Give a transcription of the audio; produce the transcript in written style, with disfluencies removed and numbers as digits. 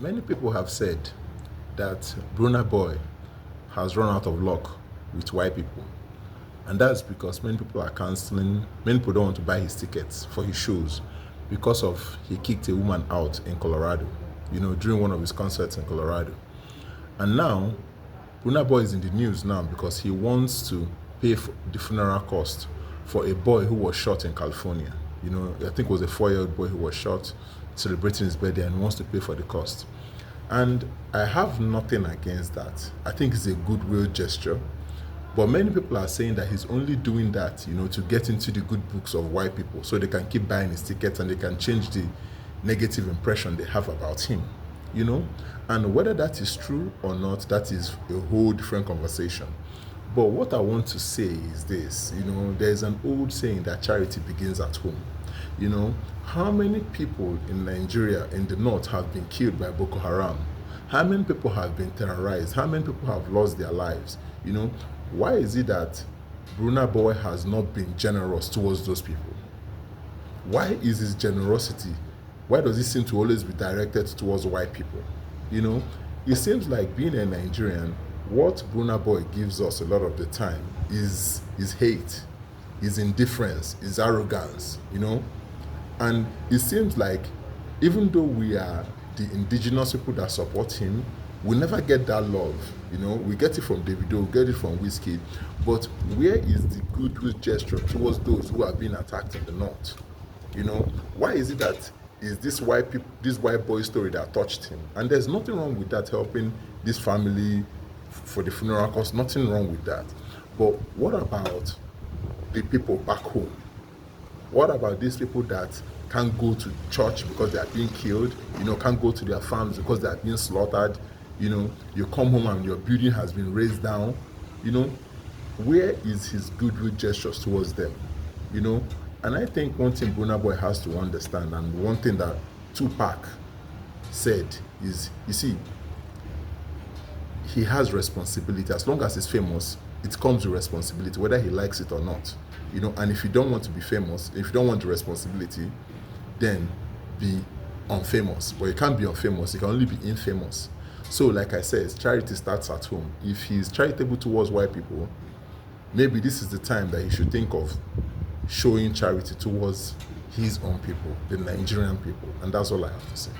Many people have said that Burna Boy has run out of luck with white people. And that's because many people are canceling, many people don't want to buy his tickets for his shows because of he kicked a woman out in Colorado, during one of his concerts in Colorado. And now, Burna Boy is in the news now because he wants to pay for the funeral cost for a boy who was shot in California. I think it was a 4-year-old boy who was shot celebrating his birthday and wants to pay for the cost. And I have nothing against that. I think it's a goodwill gesture. But many people are saying that he's only doing that, to get into the good books of white people so they can keep buying his tickets and they can change the negative impression they have about him, And whether that is true or not, that is a whole different conversation. But what I want to say is this, there's an old saying that charity begins at home. How many people in Nigeria, in the north, have been killed by Boko Haram? How many people have been terrorized? How many people have lost their lives? Why is it that Burna Boy has not been generous towards those people? Why is his generosity, why does it seem to always be directed towards white people? It seems like being a Nigerian, what Burna Boy gives us a lot of the time is hate, is indifference, is arrogance, And it seems like even though we are the indigenous people that support him, we never get that love. We get it from Davido, we get it from Whiskey, but where is the goodwill gesture towards those who are being attacked in the north? Why is it that is this white boy story that touched him? And there's nothing wrong with that, helping this family for the funeral cost, nothing wrong with that. But what about the people back home? What about these people that can't go to church because they are being killed, can't go to their farms because they are being slaughtered, you come home and your building has been raised down, where is his goodwill gestures towards them, And I think one thing Burna Boy has to understand, and one thing that Tupac said is, he has responsibility. As long as he's famous, it comes with responsibility, whether he likes it or not. And if you don't want to be famous, if you don't want the responsibility, then be unfamous. But you can't be unfamous, you can only be infamous. So like I said, charity starts at home. If he's charitable towards white people, maybe this is the time that he should think of showing charity towards his own people, the Nigerian people. And that's all I have to say.